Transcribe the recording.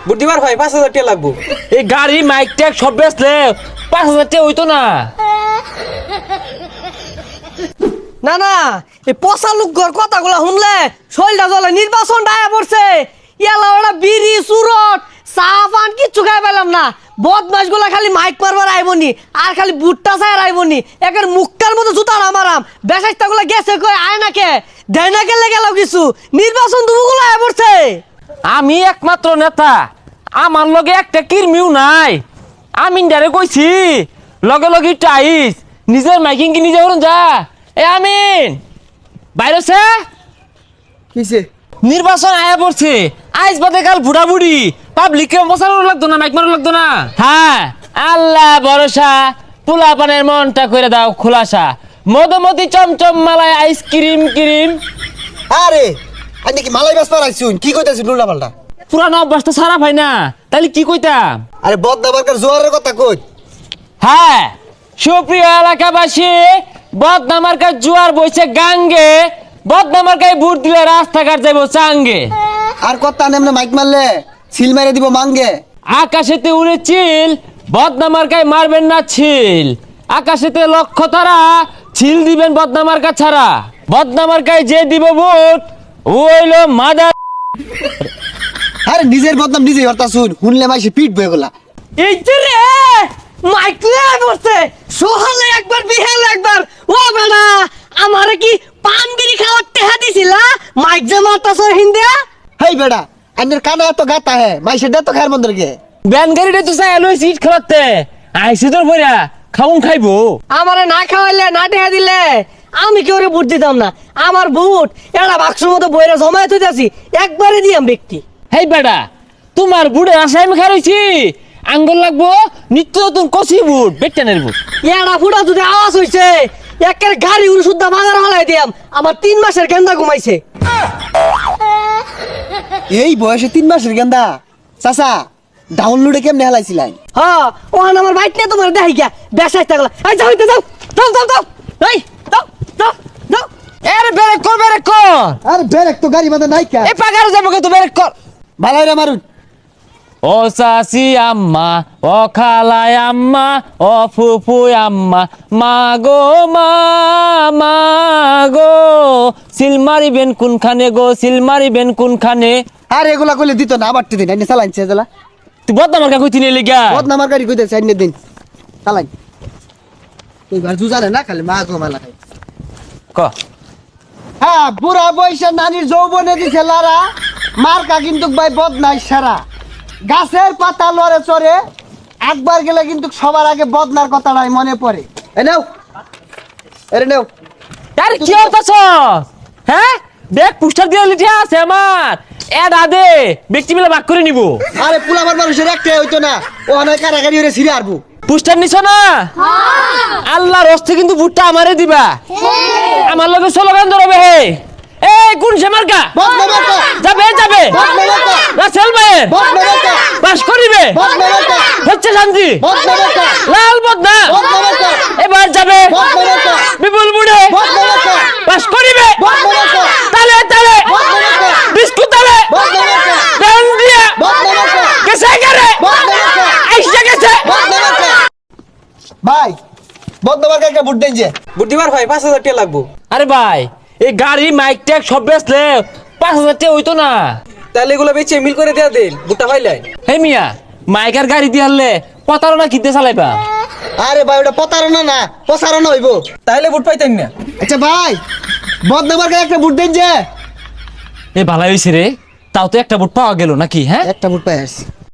বুট দিবার ভাই 5,000 টাকা লাগবো। এই গাড়ি মাইক ট্যাগ সব বেচলে 5,000 টাকা হইতো না। না না, এই পচা লোকর কথাগুলো শুনলে শরীরটা জ্বলে। নির্বাচন ডায়া পড়ছে, ইয়ালা ওরা বিড়ি সুরট চা পান কিচ্ছু খাই পেলাম না। বদমাস গুলা খালি মাইক মারবার আইবনি আর খালি বুটটা চাই আইবনি। একের মুখটার মতো জুতা না মারাম। বেসাইটা গুলা গেছে কই আয় না কে দেয় না গেলে গেল কিছু। নির্বাচন দুগুলো আয় পড়ছে। আমি একমাত্র নেতা, আমার লগে একটা কিরমিও নাই। আমি ডারে কইছি লগে লগে টাইস নিজের মাইকিং কি নিজে করুন যা। এ আমিন বাইরেছে কিসে নির্বাচন আয়া পড়ছে। আইস বাদে কাল বুড়া বুড়ি পাবলিককে মশানো লাগতো না, মাইক মারো লাগতো না। হ্যাঁ, আল্লাহ ভরসা, পোলা পানের মনটা করে দাও খোলাসা। মধুমতি চমচম মালায় আইসক্রিম ক্রিম। আরে আপনি কি মালাই বাস পারাইছুন? কি কইতাছেন উল্টা পাল্টা? পুরানো অভ্যাস তো সারা ভাই না, তাহলে কি কইতাম? আরে বদনাবারকার জোয়ারের কথা কই। হ্যাঁ, সুপ্রিয় এলাকাবাসী, বদনামার্কার জোয়ার বইছে গাঙ্গে। বদনামার্কায় ভোট দিলে রাস্তাঘাট যাইব চাঙ্গে। আর কথা নেমনে মাইক মারলে সিল মেরে দিব মাঙ্গে। আকাশেতে উড়ে চিল, বদনামার্কায় মারবেন না ছিল। আকাশেতে লক্ষ্য তারা, ছিল দিবেন বদনামার্কা ছাড়া। বদনামার্কায় যে দিব ভোট ও হইলো মাদার। আরে নিজের বদনাম নিজেই হরতাছুন, শুনলে মাইসে পিট বয়ে গলা। এই যে রে মাইক লয়ে পড়ছে। সকালে একবার বিহালে একবার। ও বেড়া, আমারে কি পানগিরি খাওয়ার টেহা দিছিলা? মাইক যে মারতাছ হিন্দিয়া। হেই বেড়া, আন্নের কানা এত গাতা হে, মাইসে দে তো খায়ের মন্দির গে। ব্যান গাড়িটা তো চাই লই সিট খেলাতে আইসি তোর বইরা খাউন খাইবো। আমারে না খাওয়াইলে না টেহা দিলে আমি কেউ ভোট দিতাম না। আমার ভোট এটা বাক্সর মতো বইরা জমায়ে থইতাছি, একবারে দিয়াম ব্যক্তি। হেই বেটা, তোমার বুড়ে আশায় আমি খাইছি। আঙ্গুল লাগবো নিত্য নতুন কচি বুট, বেটানের বুট। এড়া ফুটা যদি আওয়াজ হইছে একের গাড়ি উড়ে শুদ্ধা বাজার হলাই দিয়াম। আমার 3 মাসের গেন্দা ঘুমাইছে। এই বয়সে 3 মাসের গেন্দা চাচা ডাউনলোডে কেমনে হেলাইছিলেন? হ্যাঁ, ওখানে আমার বাইক নিয়ে তোমার দেখাই গিয়া বেসাই থাকলা। এই যাও হইতে যাও, যাও যাও যাও। এই যাও যাও যাও। এর ব্রেক কর, ব্রেক কর। আরে ব্রেক তো গাড়ি মাঝে নাই কা। এ পাগারে যাবো কে, তো ব্রেক কর। ভালাই রে মারুন। ও চাচি আম্মা, ও খালাই আম্মা, ও ফুফু আম্মা, মা গো মা, মা গো সিল মারিবেন কোনখানে গো, সিল মারিবেন কোনখানে। আর এগুলা কইলে দিত না, আবার দিন আইনে চালাইছে এজলা। তুই বদনামার কাকুই তিনে লিগা। বদনামার গাড়ি কইতেছে আইনে দিন চালাই। কইবার জুজারে না খালি মা গো মালা খাই। ক হ্যাঁ, বুড়া বয়সে নানির যৌবনে দিছে লারা। মার্কা কিন্তু ভাই বদনাই সারা। গাছের পাতা লড়ে চড়ে, একবার গেলে কিন্তু সবার আগে বদনার কথাটাই মনে পড়ে। এ নাও, এরে নাও। আরে কি হতাছ? হ্যাঁ, দেখ পোস্টার দিয়ে লিখে আছে আমার। এড আদে ব্যক্তি মিলে ভাগ করে নিব। আরে পুলাবার মানুষের একটাই হইতো না, ও অনেক কারাগারি হয়ে ছিঁড়ে আরবো। পোস্টার নিছ না? আল্লাহর হস্তে কিন্তু ভুট্টা আমারে দিবা। আমার লগে স্লোগান ধরবে হে। এ কোন সে মার্কা? বদনা মার্কা, যাবে যাবে বদনা মার্কা, রাসেল ভাইয়ের বদনা মার্কা, পাস করিবে। বদনা মার্কা, হচ্ছে শান্তি বদনা মার্কা, লাল বদনা বদনা মার্কা, এবার যাবে বদনা মার্কা, বিপুল বুড়ে বদনা মার্কা, পাস করিবে। বদনা মার্কা, তালে তালে বদনা মার্কা, বিস্কুট তালে বদনা মার্কা, দেন দিয়ে বদনা মার্কা, গেছে গেরে বদনা মার্কা, আইসা গেছে। বদনা মার্কা। ভাই বদনা মার্কা একটা ভোট দেন যে। বুট দিবার ভাই 5,000 টাকা লাগবো। আরে ভাই, এই গাড়ি মাইক ট্যাগ সব বেচলে 5,000 টাকা হইতো না। তাহলে এগুলো বেচে মিল করে দেয়া দেন, বুটটা পাইলাই। হে মিয়া, মাইকার গাড়ি দিয়ে হারলে প্রতারণা কিনতে চালাইবা। আরে ভাই ওটা প্রতারণা না, প্রসারণা হইব। তাইলে বুট পাইতেন না। আচ্ছা ভাই, বদনা মার্কা একটা ভোট দেন যে। এ ভালাই হইছে রে, তাও তো একটা বুট পাওয়া গেল নাকি? হ্যাঁ, একটা ভোট পাই আসছি।